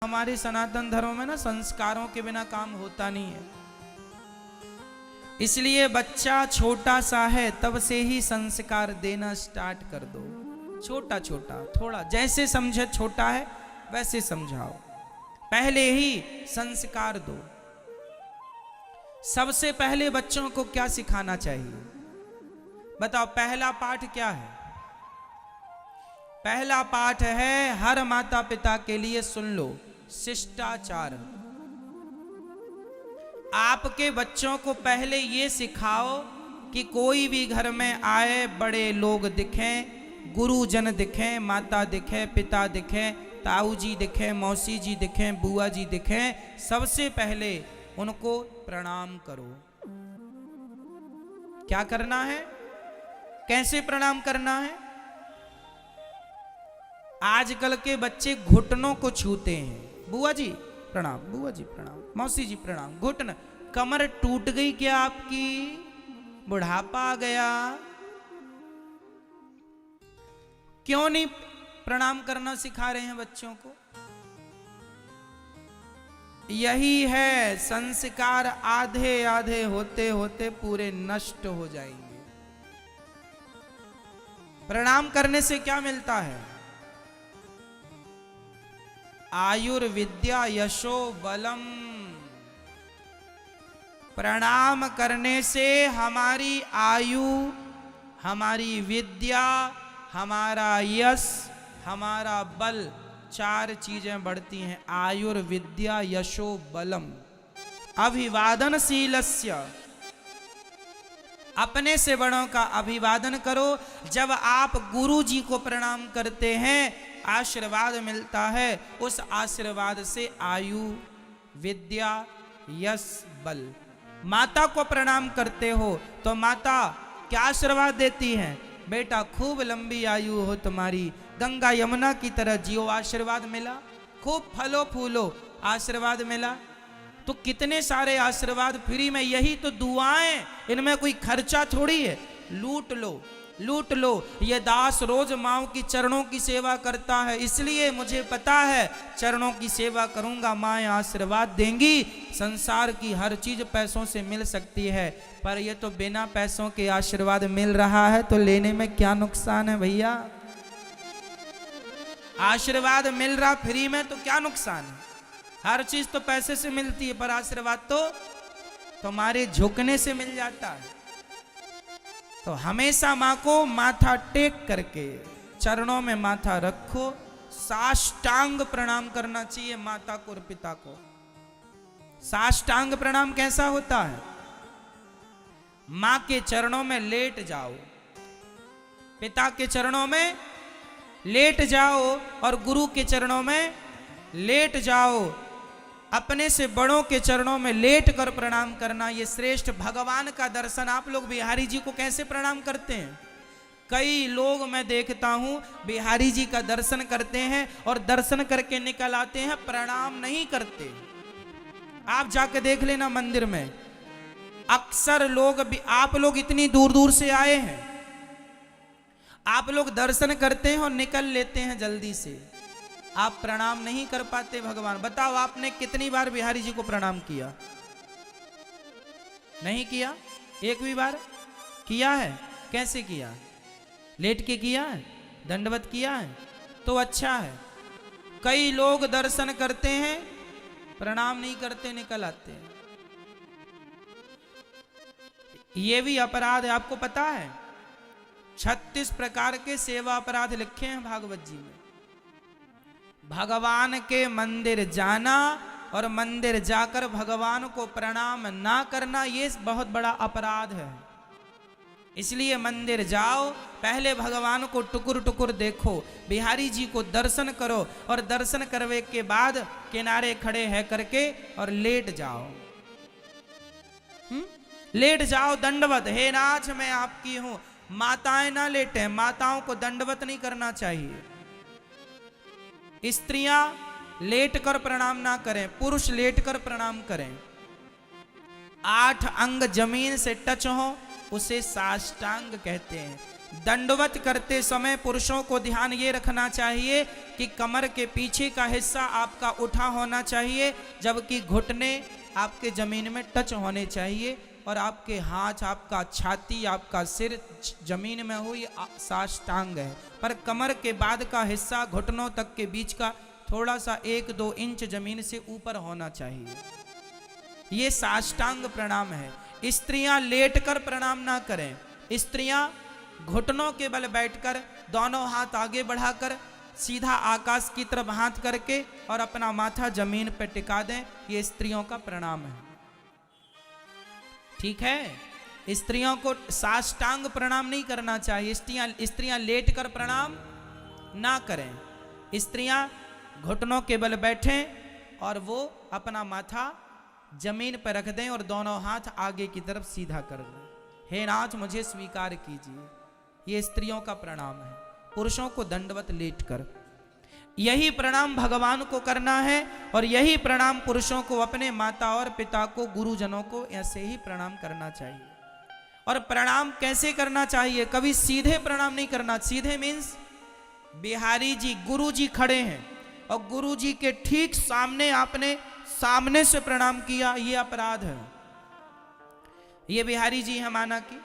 हमारे सनातन धर्म में ना संस्कारों के बिना काम होता नहीं है। इसलिए बच्चा छोटा सा है तब से ही संस्कार देना स्टार्ट कर दो। छोटा छोटा थोड़ा जैसे समझे छोटा है वैसे समझाओ, पहले ही संस्कार दो। सबसे पहले बच्चों को क्या सिखाना चाहिए बताओ? पहला पाठ क्या है? पहला पाठ है, हर माता पिता के लिए सुन लो, शिष्टाचार। आपके बच्चों को पहले ये सिखाओ कि कोई भी घर में आए बड़े लोग दिखें, गुरुजन दिखें, माता दिखे, पिता दिखे, ताऊ जी दिखे, मौसी जी दिखे, बुआ जी दिखे, सबसे पहले उनको प्रणाम करो। क्या करना है? कैसे प्रणाम करना है? आजकल के बच्चे घुटनों को छूते हैं। बुआ जी प्रणाम, बुआ जी प्रणाम, मौसी जी प्रणाम। घुटन, कमर टूट गई क्या आपकी? बुढ़ापा आ गया? क्यों नहीं प्रणाम करना सिखा रहे हैं बच्चों को? यही है, संस्कार आधे आधे होते होते पूरे नष्ट हो जाएंगे। प्रणाम करने से क्या मिलता है? आयुर्विद्या यशो बलम। प्रणाम करने से हमारी आयु, हमारी विद्या, हमारा यश, हमारा बल, चार चीजें बढ़ती हैं। आयुर्विद्या यशो बलम। अभिवादनशीलस्य, अपने से बड़ों का अभिवादन करो। जब आप गुरु जी को प्रणाम करते हैं, आशीर्वाद मिलता है, उस आशीर्वाद से आयु, विद्या, यश, बल। माता को प्रणाम करते हो तो माता क्या आशीर्वाद देती है? बेटा खूब लंबी आयु हो तुम्हारी, गंगा यमुना की तरह जियो, आशीर्वाद मिला। खूब फलो फूलो, आशीर्वाद मिला। तो कितने सारे आशीर्वाद फ्री में, यही तो दुआएं, इनमें कोई खर्चा थोड़ी है। लूट लो, लूट लो। ये दास रोज माँ की चरणों की सेवा करता है, इसलिए मुझे पता है चरणों की सेवा करूंगा, माँ आशीर्वाद देंगी। संसार की हर चीज पैसों से मिल सकती है, पर ये तो बिना पैसों के आशीर्वाद मिल रहा है, तो लेने में क्या नुकसान है भैया? आशीर्वाद मिल रहा फ्री में तो क्या नुकसान है? हर चीज तो पैसे से मिलती है, पर आशीर्वाद तो तुम्हारे झुकने से मिल जाता है। तो हमेशा माँ को माथा टेक करके चरणों में माथा रखो। साष्टांग प्रणाम करना चाहिए माता को और पिता को। साष्टांग प्रणाम कैसा होता है? माँ के चरणों में लेट जाओ, पिता के चरणों में लेट जाओ और गुरु के चरणों में लेट जाओ। अपने से बड़ों के चरणों में लेट कर प्रणाम करना, ये श्रेष्ठ। भगवान का दर्शन, आप लोग बिहारी जी को कैसे प्रणाम करते हैं? कई लोग मैं देखता हूं बिहारी जी का दर्शन करते हैं और दर्शन करके निकल आते हैं, प्रणाम नहीं करते। आप जाके देख लेना मंदिर में, अक्सर लोग, आप लोग इतनी दूर दूर से आए हैं, आप लोग दर्शन करते हैं और निकल लेते हैं जल्दी से। आप प्रणाम नहीं कर पाते भगवान। बताओ आपने कितनी बार बिहारी जी को प्रणाम किया? नहीं किया? एक भी बार किया है? कैसे किया? लेट के किया है? दंडवत किया है? तो अच्छा है। कई लोग दर्शन करते हैं, प्रणाम नहीं करते, निकल आते हैं। ये भी अपराध है, आपको पता है? 36 प्रकार के सेवा अपराध लिखे हैं भागवत जी में। भगवान के मंदिर जाना और मंदिर जाकर भगवान को प्रणाम ना करना, ये बहुत बड़ा अपराध है। इसलिए मंदिर जाओ, पहले भगवान को टुकुर टुकुर देखो, बिहारी जी को दर्शन करो और दर्शन करने के बाद किनारे खड़े है करके और लेट जाओ। लेट जाओ, दंडवत। हे नाथ मैं आपकी हूं। माताएं ना लेटे, माताओं को दंडवत नहीं करना चाहिए। स्त्रियां लेट कर प्रणाम ना करें, पुरुष लेट कर प्रणाम करें। 8 अंग जमीन से टच हो उसे साष्टांग कहते हैं। दंडवत करते समय पुरुषों को ध्यान ये रखना चाहिए कि कमर के पीछे का हिस्सा आपका उठा होना चाहिए, जबकि घुटने आपके जमीन में टच होने चाहिए और आपके हाथ, आपका छाती, आपका सिर जमीन में हो, ये साष्टांग है। पर कमर के बाद का हिस्सा घुटनों तक के बीच का थोड़ा सा 1-2 इंच जमीन से ऊपर होना चाहिए। ये साष्टांग प्रणाम है। स्त्रियां लेटकर प्रणाम ना करें। स्त्रियां घुटनों के बल बैठकर दोनों हाथ आगे बढ़ाकर सीधा आकाश की तरफ हाथ करके और अपना माथा जमीन पर टिका दें। ये स्त्रियों का प्रणाम है। ठीक है, स्त्रियों को साष्टांग प्रणाम नहीं करना चाहिए। स्त्रियां लेटकर प्रणाम ना करें। स्त्रियां घुटनों के बल बैठें और वो अपना माथा जमीन पर रख दें और दोनों हाथ आगे की तरफ सीधा कर दें। हे नाथ, मुझे स्वीकार कीजिए। ये स्त्रियों का प्रणाम है। पुरुषों को दंडवत लेटकर यही प्रणाम भगवान को करना है और यही प्रणाम पुरुषों को अपने माता और पिता को, गुरुजनों को ऐसे ही प्रणाम करना चाहिए। और प्रणाम कैसे करना चाहिए? कभी सीधे प्रणाम नहीं करना। सीधे मीन्स बिहारी जी, गुरु जी खड़े हैं और गुरु जी के ठीक सामने आपने सामने से प्रणाम किया, ये अपराध है। ये बिहारी जी है माना कि,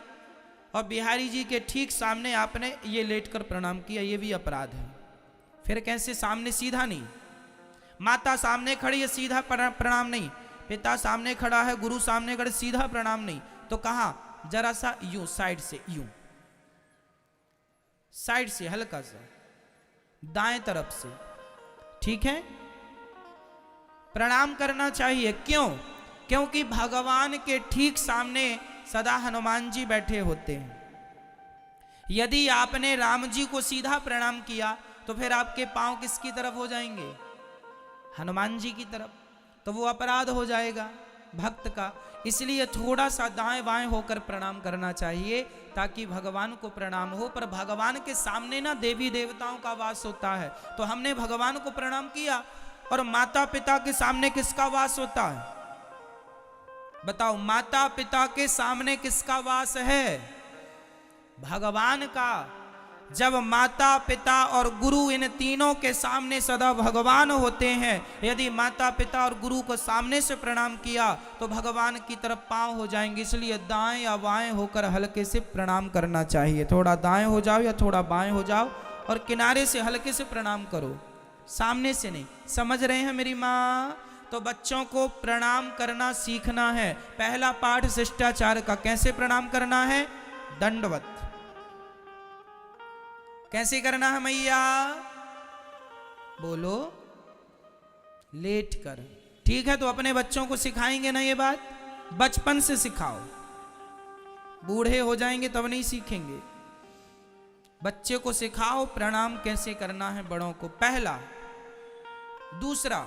और बिहारी जी के ठीक सामने आपने ये लेटकर प्रणाम किया, ये भी अपराध है। फिर कैसे? सामने सीधा नहीं। माता सामने खड़ी है, सीधा प्रणाम नहीं। पिता सामने खड़ा है, गुरु सामने खड़े, सीधा प्रणाम नहीं। तो कहां? जरा सा यूं, साइड से, यूं साइड से, हल्का सा दाएं तरफ से। ठीक है, प्रणाम करना चाहिए। क्यों? क्योंकि भगवान के ठीक सामने सदा हनुमान जी बैठे होते हैं। यदि आपने राम जी को सीधा प्रणाम किया तो फिर आपके पांव किसकी तरफ हो जाएंगे? हनुमान जी की तरफ। तो वो अपराध हो जाएगा भक्त का। इसलिए थोड़ा सा दाएं बाएं होकर प्रणाम करना चाहिए ताकि भगवान को प्रणाम हो। पर भगवान के सामने ना देवी देवताओं का वास होता है, तो हमने भगवान को प्रणाम किया। और माता पिता के सामने किसका वास होता है? बताओ, माता पिता के सामने किसका वास है? भगवान का। जब माता पिता और गुरु, इन तीनों के सामने सदा भगवान होते हैं, यदि माता पिता और गुरु को सामने से प्रणाम किया तो भगवान की तरफ पांव हो जाएंगे। इसलिए दाएं या बाएं होकर हल्के से प्रणाम करना चाहिए। थोड़ा दाएं हो जाओ या थोड़ा बाएं हो जाओ और किनारे से हल्के से प्रणाम करो, सामने से नहीं। समझ रहे हैं मेरी माँ? तो बच्चों को प्रणाम करना सीखना है। पहला पाठ शिष्टाचार का। कैसे प्रणाम करना है? दंडवत। कैसे करना है मैया? बोलो, लेट कर। ठीक है, तो अपने बच्चों को सिखाएंगे ना ये बात? बचपन से सिखाओ, बूढ़े हो जाएंगे तब नहीं सीखेंगे। बच्चे को सिखाओ प्रणाम कैसे करना है बड़ों को, पहला। दूसरा,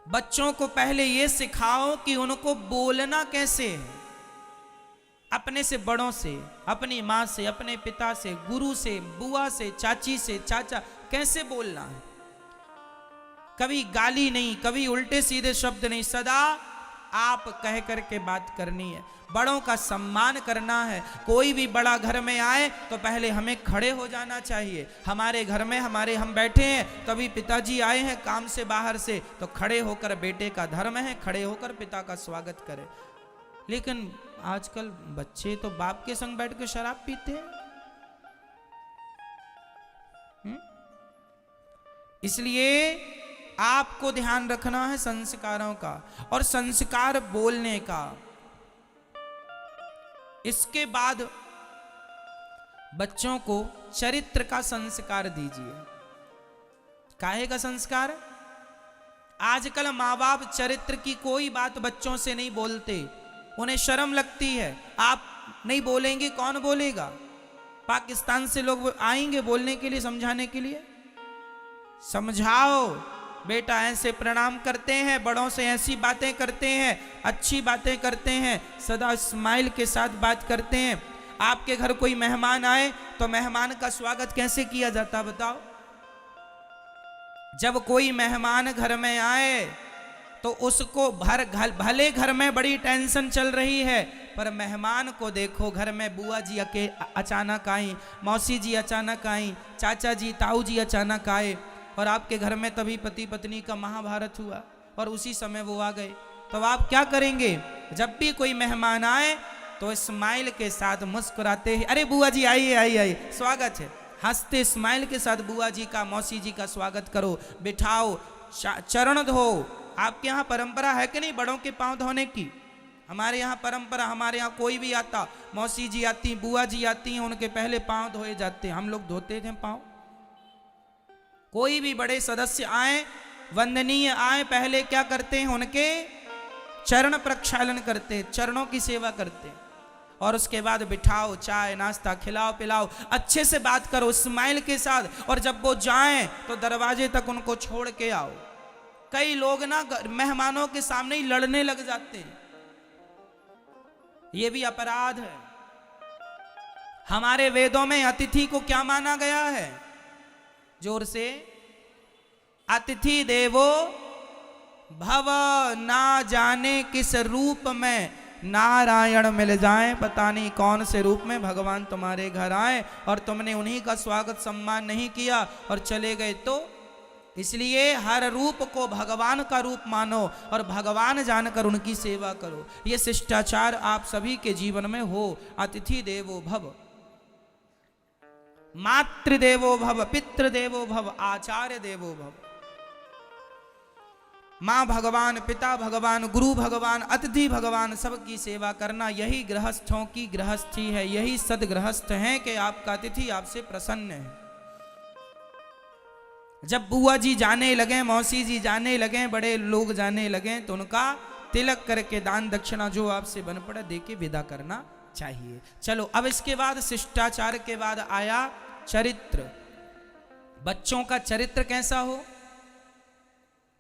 बच्चों को पहले ये सिखाओ कि उनको बोलना कैसे है। अपने से बड़ों से, अपनी माँ से, अपने पिता से, गुरु से, बुआ से, चाची से, चाचा, कैसे बोलना है। कभी गाली नहीं, कभी उल्टे सीधे शब्द नहीं, सदा आप कह करके बात करनी है। बड़ों का सम्मान करना है। कोई भी बड़ा घर में आए तो पहले हमें खड़े हो जाना चाहिए। हमारे घर में हम बैठे हैं, कभी पिताजी आए हैं काम से बाहर से, तो खड़े होकर, बेटे का धर्म है खड़े होकर पिता का स्वागत करें। लेकिन आजकल बच्चे तो बाप के संग बैठ के शराब पीते हैं। इसलिए आपको ध्यान रखना है संस्कारों का और संस्कार बोलने का। इसके बाद बच्चों को चरित्र का संस्कार दीजिए। काहे का संस्कार? आजकल माँ बाप चरित्र की कोई बात बच्चों से नहीं बोलते, उन्हें शर्म लगती है। आप नहीं बोलेंगे कौन बोलेगा? पाकिस्तान से लोग आएंगे बोलने के लिए, समझाने के लिए। समझाओ, बेटा ऐसे प्रणाम करते हैं, बड़ों से ऐसी बातें करते हैं, अच्छी बातें करते हैं, सदा स्माइल के साथ बात करते हैं। आपके घर कोई मेहमान आए तो मेहमान का स्वागत कैसे किया जाता बताओ? जब कोई मेहमान घर में आए तो उसको भले घर में बड़ी टेंशन चल रही है, पर मेहमान को देखो, घर में बुआ जी अचानक आई, मौसी जी अचानक आई, चाचा जी ताऊ जी अचानक आए, और आपके घर में तभी पति पत्नी का महाभारत हुआ और उसी समय वो आ गए, तो आप क्या करेंगे? जब भी कोई मेहमान आए तो स्माइल के साथ मुस्कुराते ही, अरे बुआ जी आइए आइए आइए, स्वागत है, हंसते स्माइल के साथ बुआ जी का मौसी जी का स्वागत करो, बिठाओ, चरण धो। आपके यहाँ परंपरा है कि नहीं बड़ों के पांव धोने की? हमारे यहाँ परंपरा, हमारे यहाँ कोई भी आता, मौसी जी आती, बुआ जी आती हैं, उनके पहले पांव धोए जाते, हम लोग धोते थे पांव। कोई भी बड़े सदस्य आए, वंदनीय आए, पहले क्या करते हैं? उनके चरण प्रक्षालन करते, चरणों की सेवा करते, और उसके बाद बिठाओ, चाय नाश्ता खिलाओ पिलाओ, अच्छे से बात करो स्माइल के साथ, और जब वो जाएं तो दरवाजे तक उनको छोड़ के आओ। कई लोग ना मेहमानों के सामने ही लड़ने लग जाते हैं, ये भी अपराध है। हमारे वेदों में अतिथि को क्या माना गया है? जोर से, अतिथि देवो भव, ना जाने किस रूप में नारायण मिल जाए, पता नहीं कौन से रूप में भगवान तुम्हारे घर आए और तुमने उन्हीं का स्वागत सम्मान नहीं किया और चले गए। तो इसलिए हर रूप को भगवान का रूप मानो और भगवान जानकर उनकी सेवा करो। ये शिष्टाचार आप सभी के जीवन में हो। अतिथि देवो भव, मातृदेवो भव, पितृदेवो भव, आचार्य देवो भव। माँ भगवान, पिता भगवान, गुरु भगवान, अतिथि भगवान, सबकी सेवा करना, यही गृहस्थों की गृहस्थी है, यही सदगृहस्थ हैं कि आपका अतिथि आपसे प्रसन्न है। जब बुआ जी जाने लगे, मौसी जी जाने लगे, बड़े लोग जाने लगे, तो उनका तिलक करके दान दक्षिणा जो आपसे बन पड़ा दे के विदा करना चाहिए। चलो अब इसके बाद शिष्टाचार के बाद आया चरित्र। बच्चों का चरित्र कैसा हो?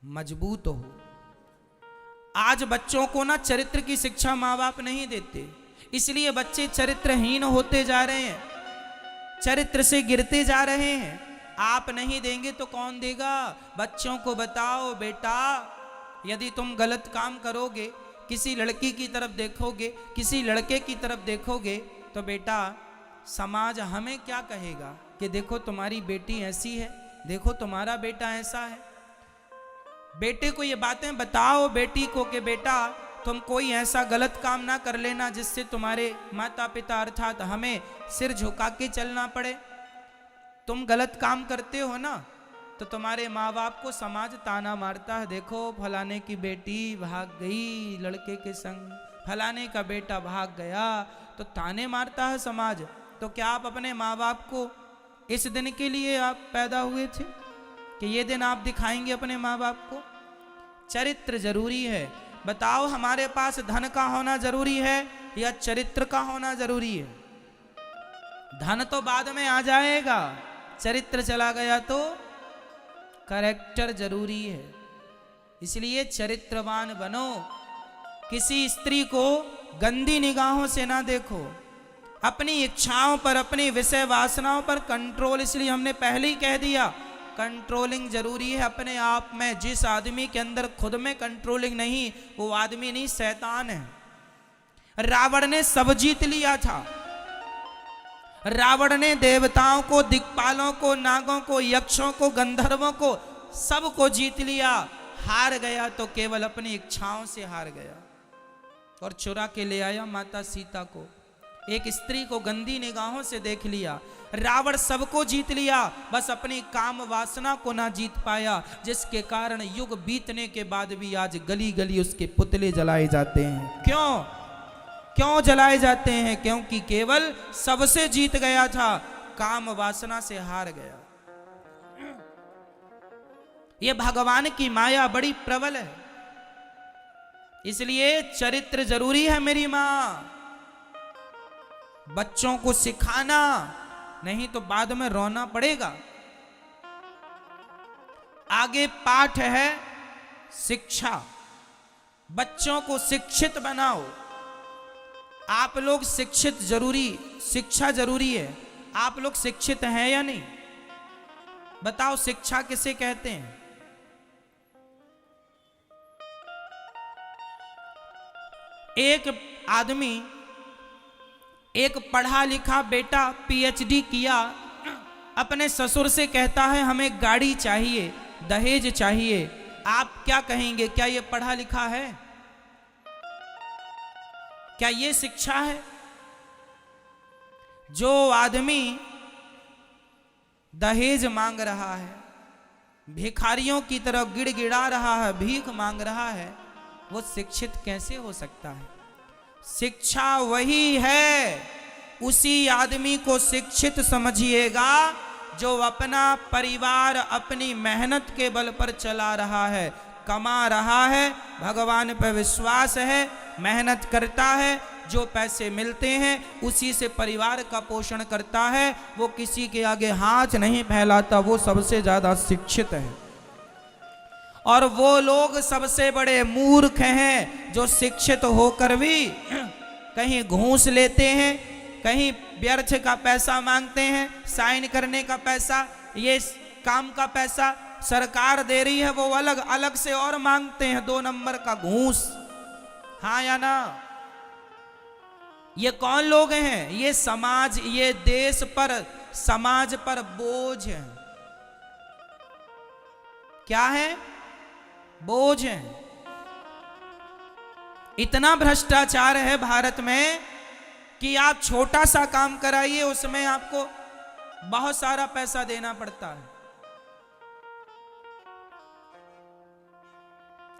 मजबूत हो। आज बच्चों को ना चरित्र की शिक्षा माँ बाप नहीं देते, इसलिए बच्चे चरित्रहीन होते जा रहे हैं, चरित्र से गिरते जा रहे हैं। आप नहीं देंगे तो कौन देगा? बच्चों को बताओ, बेटा यदि तुम गलत काम करोगे, किसी लड़की की तरफ देखोगे, किसी लड़के की तरफ देखोगे, तो बेटा समाज हमें क्या कहेगा कि देखो तुम्हारी बेटी ऐसी है, देखो तुम्हारा बेटा ऐसा है। बेटे को ये बातें बताओ, बेटी को, कि बेटा तुम कोई ऐसा गलत काम ना कर लेना जिससे तुम्हारे माता पिता अर्थात हमें सिर झुका के चलना पड़े। तुम गलत काम करते हो ना तो तुम्हारे माँ बाप को समाज ताना मारता है, देखो फलाने की बेटी भाग गई लड़के के संग, फलाने का बेटा भाग गया, तो ताने मारता है समाज। तो क्या आप अपने माँ बाप को इस दिन के लिए आप पैदा हुए थे कि ये दिन आप दिखाएंगे अपने माँ बाप को? चरित्र जरूरी है। बताओ हमारे पास धन का होना जरूरी है या चरित्र का होना जरूरी है? धन तो बाद में आ जाएगा, चरित्र चला गया तो कैरेक्टर जरूरी है। इसलिए चरित्रवान बनो। किसी स्त्री को गंदी निगाहों से ना देखो। अपनी इच्छाओं पर, अपनी विषय वासनाओं पर कंट्रोल, इसलिए हमने पहले ही कह दिया कंट्रोलिंग जरूरी है अपने आप में। जिस आदमी के अंदर खुद में कंट्रोलिंग नहीं, वो आदमी नहीं, शैतान है। रावण ने सब जीत लिया था। रावण ने देवताओं को, दिक्पालों को, नागों को, यक्षों को, गंधर्वों को, सबको जीत लिया। हार गया तो केवल अपनी इच्छाओं से हार गया और चुरा के ले आया माता सीता को। एक स्त्री को गंदी निगाहों से देख लिया। रावण सबको जीत लिया, बस अपनी काम वासना को ना जीत पाया, जिसके कारण युग बीतने के बाद भी आज गली गली उसके पुतले जलाए जाते हैं। क्यों जलाए जाते हैं? क्योंकि केवल सबसे जीत गया था, काम वासना से हार गया। ये भगवान की माया बड़ी प्रबल है, इसलिए चरित्र जरूरी है मेरी मां। बच्चों को सिखाना, नहीं तो बाद में रोना पड़ेगा। आगे पाठ है शिक्षा। बच्चों को शिक्षित बनाओ। आप लोग शिक्षित जरूरी, शिक्षा जरूरी है। आप लोग शिक्षित हैं या नहीं? बताओ शिक्षा किसे कहते हैं? एक आदमी एक पढ़ा लिखा बेटा पीएचडी किया, अपने ससुर से कहता है हमें गाड़ी चाहिए, दहेज चाहिए। आप क्या कहेंगे? क्या ये पढ़ा लिखा है? क्या ये शिक्षा है? जो आदमी दहेज मांग रहा है, भिखारियों की तरह गिड़गिड़ा रहा है, भीख मांग रहा है, वो शिक्षित कैसे हो सकता है? शिक्षा वही है, उसी आदमी को शिक्षित समझिएगा जो अपना परिवार अपनी मेहनत के बल पर चला रहा है, कमा रहा है, भगवान पर विश्वास है, मेहनत करता है, जो पैसे मिलते हैं उसी से परिवार का पोषण करता है, वो किसी के आगे हाथ नहीं फैलाता, वो सबसे ज्यादा शिक्षित है। और वो लोग सबसे बड़े मूर्ख हैं जो शिक्षित होकर भी कहीं घूस लेते हैं, कहीं व्यर्थ का पैसा मांगते हैं, साइन करने का पैसा, ये काम का पैसा सरकार दे रही है, वो अलग अलग से और मांगते हैं, 2 नंबर का घूस। हाँ या ना? ये कौन लोग हैं? ये समाज, ये देश पर, समाज पर बोझ है। क्या है? बोझ है। इतना भ्रष्टाचार है भारत में कि आप छोटा सा काम कराइए, उसमें आपको बहुत सारा पैसा देना पड़ता है।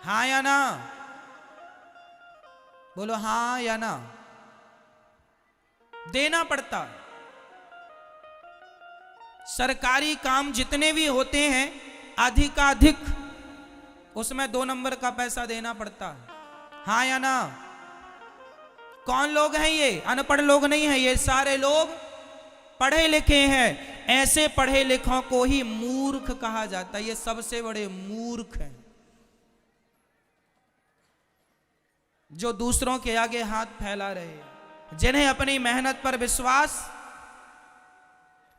हाँ या ना? बोलो हाँ या ना? देना पड़ता है। सरकारी काम जितने भी होते हैं अधिकाधिक उसमें 2 नंबर का पैसा देना पड़ता है। हाँ या ना? कौन लोग हैं ये? अनपढ़ लोग नहीं हैं, ये सारे लोग पढ़े लिखे हैं। ऐसे पढ़े लिखों को ही मूर्ख कहा जाता है। ये सबसे बड़े मूर्ख हैं जो दूसरों के आगे हाथ फैला रहे हैं, जिन्हें अपनी मेहनत पर विश्वास,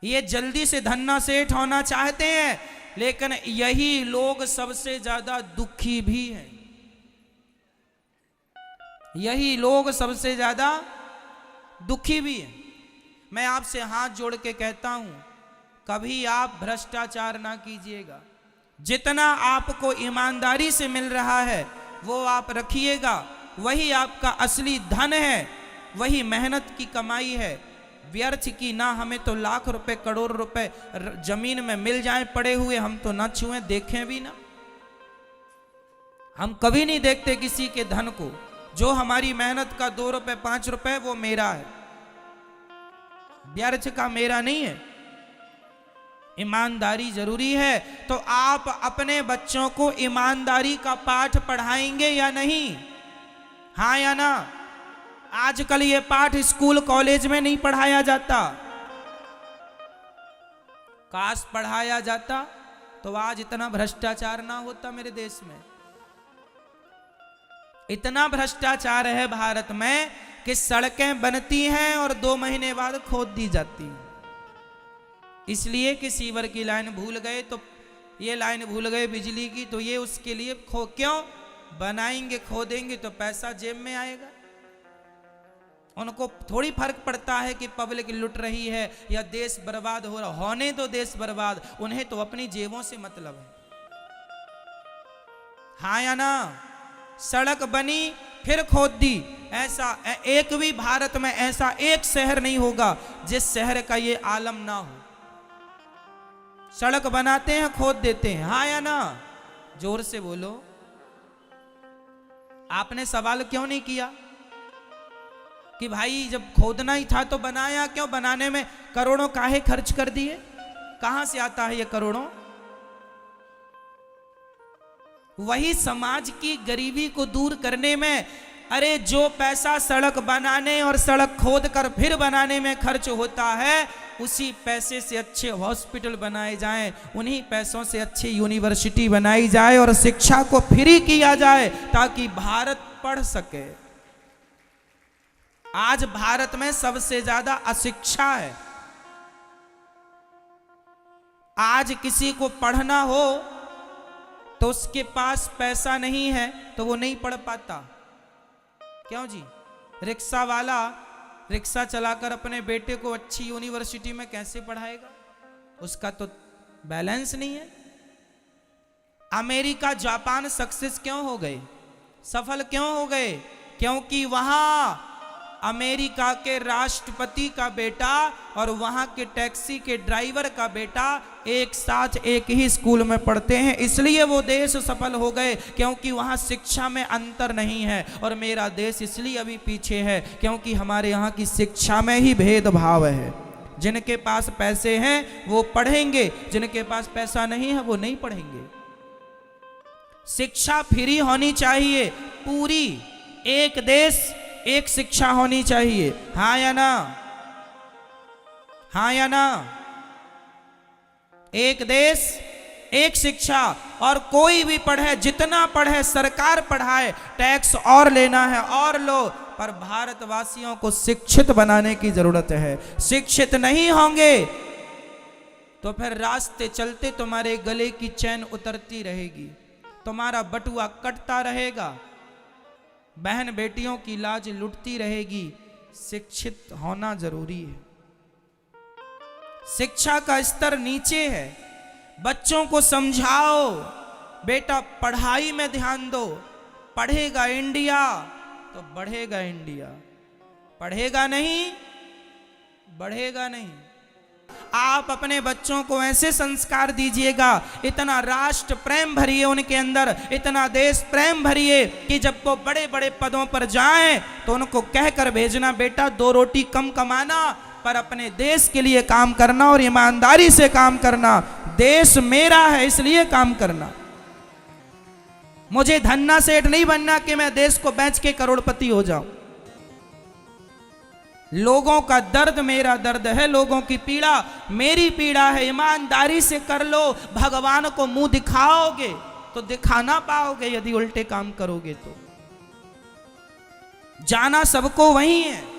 ये जल्दी से धन्ना सेठ होना चाहते हैं, लेकिन यही लोग सबसे ज्यादा दुखी भी हैं। यही लोग सबसे ज्यादा दुखी भी हैं। मैं आपसे हाथ जोड़ के कहता हूं, कभी आप भ्रष्टाचार ना कीजिएगा। जितना आपको ईमानदारी से मिल रहा है वो आप रखिएगा, वही आपका असली धन है, वही मेहनत की कमाई है। व्यर्थ की ना, हमें तो लाख रुपए करोड़ रुपए जमीन में मिल जाएं पड़े हुए, हम तो ना छुएं, देखें भी ना। हम कभी नहीं देखते किसी के धन को। जो हमारी मेहनत का 2 रुपए 5 रुपए वो मेरा है, व्यर्थ का मेरा नहीं है। ईमानदारी जरूरी है। तो आप अपने बच्चों को ईमानदारी का पाठ पढ़ाएंगे या नहीं? हाँ या ना? आजकल ये पाठ स्कूल कॉलेज में नहीं पढ़ाया जाता। काश पढ़ाया जाता तो आज इतना भ्रष्टाचार ना होता मेरे देश में। इतना भ्रष्टाचार है भारत में कि सड़कें बनती हैं और 2 महीने बाद खोद दी जाती हैं। इसलिए कि सीवर की लाइन भूल गए, तो ये लाइन भूल गए बिजली की, तो ये उसके लिए क्यों बनाएंगे, खोदेंगे तो पैसा जेब में आएगा। उनको थोड़ी फर्क पड़ता है कि पब्लिक लुट रही है या देश बर्बाद हो रहा। होने तो देश बर्बाद, उन्हें तो अपनी जेबों से मतलब है। हाँ या ना? सड़क बनी फिर खोद दी। ऐसा एक भी भारत में ऐसा एक शहर नहीं होगा जिस शहर का ये आलम ना हो। सड़क बनाते हैं, खोद देते हैं। हाँ या ना? जोर से बोलो। आपने सवाल क्यों नहीं किया कि भाई जब खोदना ही था तो बनाया क्यों? बनाने में करोड़ों काहे खर्च कर दिए? कहां से आता है ये करोड़ों? वही समाज की गरीबी को दूर करने में। अरे जो पैसा सड़क बनाने और सड़क खोद कर फिर बनाने में खर्च होता है, उसी पैसे से अच्छे हॉस्पिटल बनाए जाएं, उन्हीं पैसों से अच्छी यूनिवर्सिटी बनाई जाए और शिक्षा को फ्री किया जाए ताकि भारत पढ़ सके। आज भारत में सबसे ज्यादा अशिक्षा है। आज किसी को पढ़ना हो तो उसके पास पैसा नहीं है तो वो नहीं पढ़ पाता। क्यों जी? रिक्शा वाला रिक्शा चलाकर अपने बेटे को अच्छी यूनिवर्सिटी में कैसे पढ़ाएगा? उसका तो बैलेंस नहीं है। अमेरिका जापान सक्सेस क्यों हो गए, सफल क्यों हो गए? क्योंकि वहां अमेरिका के राष्ट्रपति का बेटा और वहां के टैक्सी के ड्राइवर का बेटा एक साथ एक ही स्कूल में पढ़ते हैं, इसलिए वो देश सफल हो गए, क्योंकि वहां शिक्षा में अंतर नहीं है। और मेरा देश इसलिए अभी पीछे है क्योंकि हमारे यहाँ की शिक्षा में ही भेदभाव है। जिनके पास पैसे हैं वो पढ़ेंगे, जिनके पास पैसा नहीं है वो नहीं पढ़ेंगे। शिक्षा फ्री होनी चाहिए, पूरी, एक देश एक शिक्षा होनी चाहिए। हाँ या ना? हाँ या ना? एक देश एक शिक्षा, और कोई भी पढ़े, जितना पढ़े सरकार पढ़ाए, टैक्स और लेना है और लो, पर भारतवासियों को शिक्षित बनाने की जरूरत है। शिक्षित नहीं होंगे तो फिर रास्ते चलते तुम्हारे गले की चैन उतरती रहेगी, तुम्हारा बटुआ कटता रहेगा, बहन बेटियों की लाज लुटती रहेगी। शिक्षित होना जरूरी है। शिक्षा का स्तर नीचे है। बच्चों को समझाओ, बेटा पढ़ाई में ध्यान दो, पढ़ेगा इंडिया तो बढ़ेगा इंडिया, पढ़ेगा नहीं बढ़ेगा नहीं। आप अपने बच्चों को ऐसे संस्कार दीजिएगा, इतना राष्ट्र प्रेम भरिए उनके अंदर, इतना देश प्रेम भरिए कि जब वो बड़े बड़े पदों पर जाएं तो उनको कहकर भेजना, बेटा 2 रोटी कम कमाना पर अपने देश के लिए काम करना और ईमानदारी से काम करना। देश मेरा है इसलिए काम करना। मुझे धन्ना सेठ नहीं बनना कि मैं देश को बेच के करोड़पति हो जाऊं। लोगों का दर्द मेरा दर्द है, लोगों की पीड़ा मेरी पीड़ा है। ईमानदारी से कर लो। भगवान को मुंह दिखाओगे तो दिखा ना पाओगे यदि उल्टे काम करोगे तो। जाना सबको वही है।